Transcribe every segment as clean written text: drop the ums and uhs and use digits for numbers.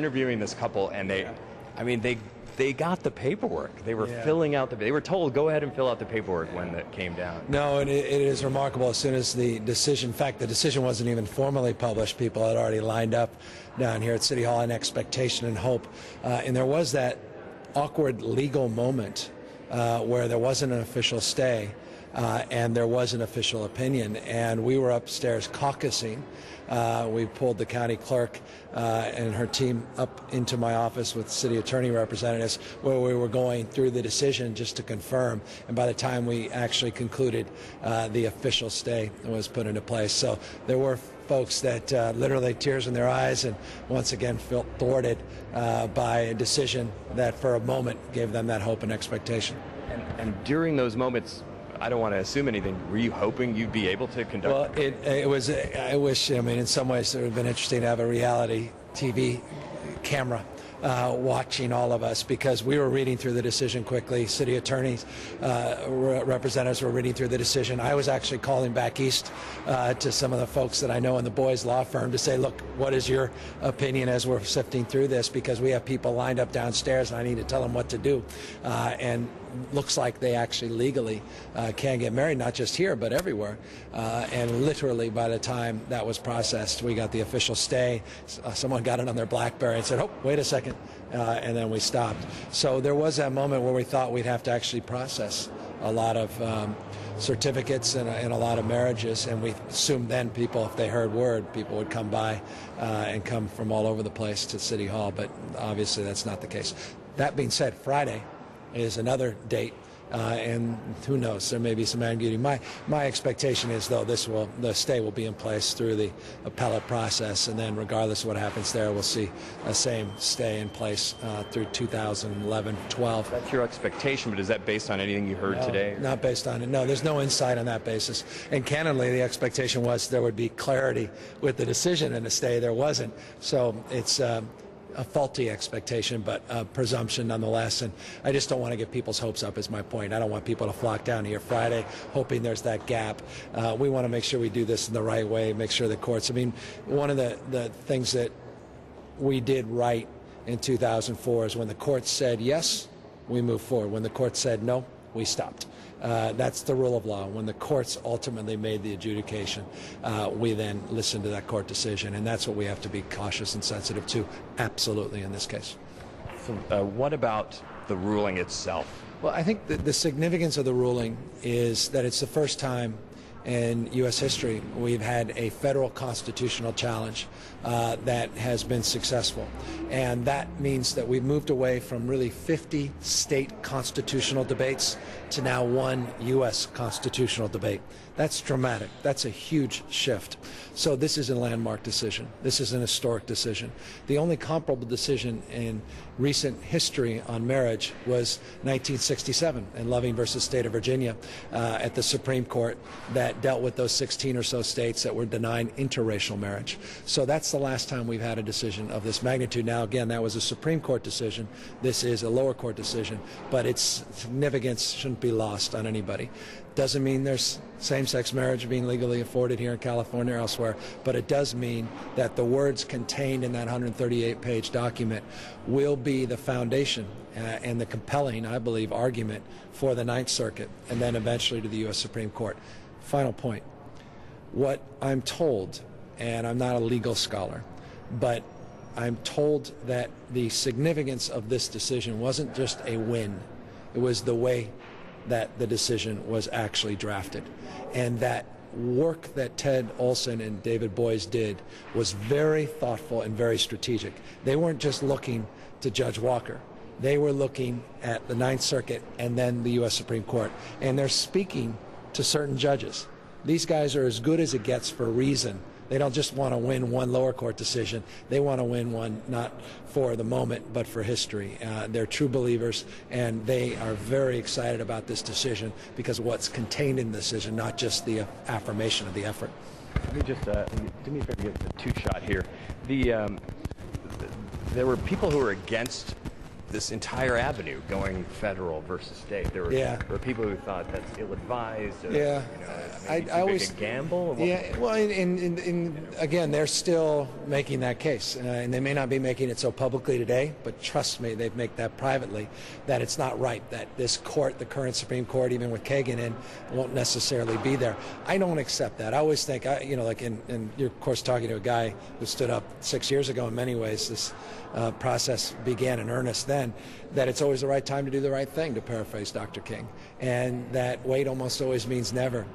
interviewing this couple, and I mean, they got the paperwork. They were filling out they were told, go ahead and fill out the paperwork when it came down. No, and it is remarkable. As soon as the decision, in fact, the decision wasn't even formally published, people had already lined up down here at City Hall in expectation and hope. And there was that awkward legal moment where there wasn't an official stay. And there was an official opinion, and we were upstairs caucusing. We pulled the county clerk and her team up into my office with city attorney representatives, where we were going through the decision just to confirm. And by the time we actually concluded, the official stay was put into place. So there were folks that literally tears in their eyes and once again felt thwarted by a decision that for a moment gave them that hope and expectation. And during those moments, I don't want to assume anything. Were you hoping you'd be able to conduct? Well, it was. I wish. I mean, in some ways, it would have been interesting to have a reality TV camera watching all of us, because we were reading through the decision quickly. City attorneys, representatives were reading through the decision. I was actually calling back east to some of the folks that I know in the Boys law firm to say, look, what is your opinion as we're sifting through this? Because we have people lined up downstairs, and I need to tell them what to do. And looks like they actually legally can get married, not just here, but everywhere. And literally, by the time that was processed, we got the official stay. Someone got it on their BlackBerry and said, oh, wait a second, and then we stopped. So there was that moment where we thought we'd have to actually process a lot of certificates and a lot of marriages, and we assumed then people, if they heard word, people would come by and come from all over the place to City Hall, but obviously that's not the case. That being said, Friday is another date, and who knows, there may be some ambiguity. My expectation is, though, the stay will be in place through the appellate process, and then regardless of what happens there, we'll see the same stay in place through 2011-12. That's your expectation, but is that based on anything you heard today? Not based on it. No, there's no insight on that basis. And candidly, the expectation was there would be clarity with the decision, and the stay there wasn't. So it's a faulty expectation, but a presumption nonetheless. And I just don't want to get people's hopes up, is my point. I don't want people to flock down here Friday hoping there's that gap. We want to make sure we do this in the right way, make sure the courts, I mean, one of the things that we did right in 2004 is when the court said yes, we moved forward. When the court said no, we stopped. That's the rule of law. When the courts ultimately made the adjudication, we then listened to that court decision, and that's what we have to be cautious and sensitive to, absolutely, in this case. So, what about the ruling itself? Well, I think the significance of the ruling is that it's the first time in U.S. history we've had a federal constitutional challenge that has been successful. And that means that we've moved away from really 50 state constitutional debates to now one U.S. constitutional debate. That's dramatic. That's a huge shift. So this is a landmark decision. This is an historic decision. The only comparable decision in recent history on marriage was 1967 in Loving versus State of Virginia at the Supreme Court, that dealt with those 16 or so states that were denying interracial marriage. So that's the last time we've had a decision of this magnitude. Now, again, that was a Supreme Court decision. This is a lower court decision, but its significance shouldn't be lost on anybody. Doesn't mean there's same-sex marriage being legally afforded here in California or elsewhere, but it does mean that the words contained in that 138-page document will be the foundation and the compelling, I believe, argument for the Ninth Circuit and then eventually to the U.S. Supreme Court. Final point. What I'm told, and I'm not a legal scholar, but I'm told that the significance of this decision wasn't just a win. It was the way that the decision was actually drafted. And that work that Ted Olson and David Boies did was very thoughtful and very strategic. They weren't just looking to Judge Walker. They were looking at the Ninth Circuit and then the U.S. Supreme Court. And they're speaking to certain judges. These guys are as good as it gets for a reason. They don't just want to win one lower court decision. They want to win one not for the moment, but for history. They're true believers, and they are very excited about this decision because of what's contained in the decision, not just the affirmation of the effort. Let me just do me a favor, get the two-shot here. There were people who were against this entire avenue going federal versus state. There were people who thought that's ill-advised. Or, yeah, maybe I always a gamble. Yeah, well, again, they're still making that case, and they may not be making it so publicly today, but trust me, they make that privately. That it's not right that this court, the current Supreme Court, even with Kagan in, won't necessarily be there. I don't accept that. I always think, like, and you're of course talking to a guy who stood up 6 years ago. In many ways, this process began in earnest then, that it's always the right time to do the right thing, to paraphrase Dr. King, and that wait almost always means never,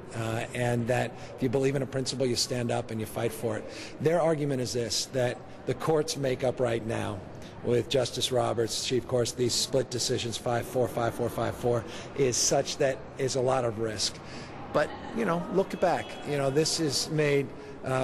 and that if you believe in a principle, you stand up and you fight for it. Their argument is this, that the court's makeup right now, with Justice Roberts, Chief Course, these split decisions, 5-4, 5-4, 5-4, is such that is a lot of risk. But, look back. This is made,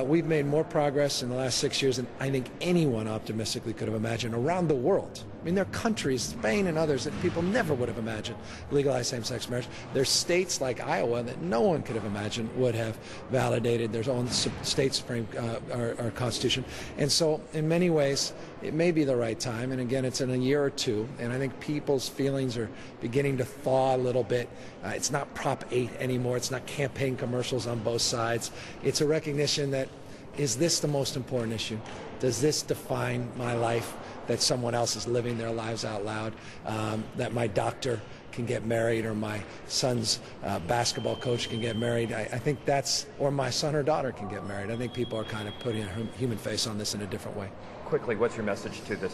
we've made more progress in the last 6 years than I think anyone optimistically could have imagined around the world. I mean, there are countries, Spain and others, that people never would have imagined legalize same-sex marriage. There's states like Iowa that no one could have imagined would have validated their own state supreme or constitution. And so, in many ways, it may be the right time. And again, it's in a year or two. And I think people's feelings are beginning to thaw a little bit. It's not Prop 8 anymore. It's not campaign commercials on both sides. It's a recognition that, is this the most important issue? Does this define my life? That someone else is living their lives out loud, that my doctor can get married, or my son's basketball coach can get married. I think that's, or my son or daughter can get married. I think people are kind of putting a human face on this in a different way. Quickly, what's your message to that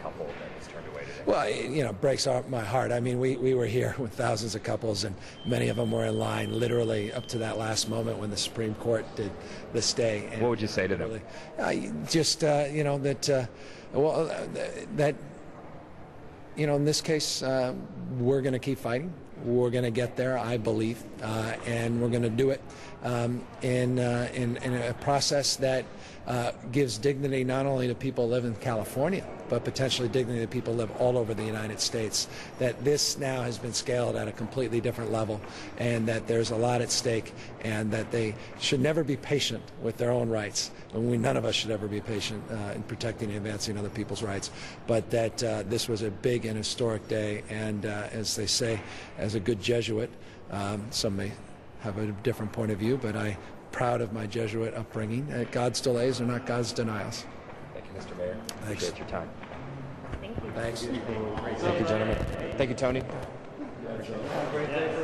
couple that was turned away today? Well, it breaks my heart. I mean, we were here with thousands of couples, and many of them were in line literally up to that last moment when the Supreme Court did the stay. And what would you say to them? That in this case, we're going to keep fighting. We're going to get there, I believe, and we're going to do it in a process that gives dignity not only to people who live in California, but potentially dignity to people who live all over the United States. That this now has been scaled at a completely different level, and that there's a lot at stake, and that they should never be patient with their own rights. And none of us should ever be patient in protecting and advancing other people's rights. But that this was a big and historic day, and as they say, as a good Jesuit, some may have a different point of view, but I'm proud of my Jesuit upbringing. God's delays are not God's denials. Thank you, Mr. Mayor. Thanks. Appreciate your time. Thank you. Thanks. Thank you, gentlemen. Thank you, Tony. Appreciate it.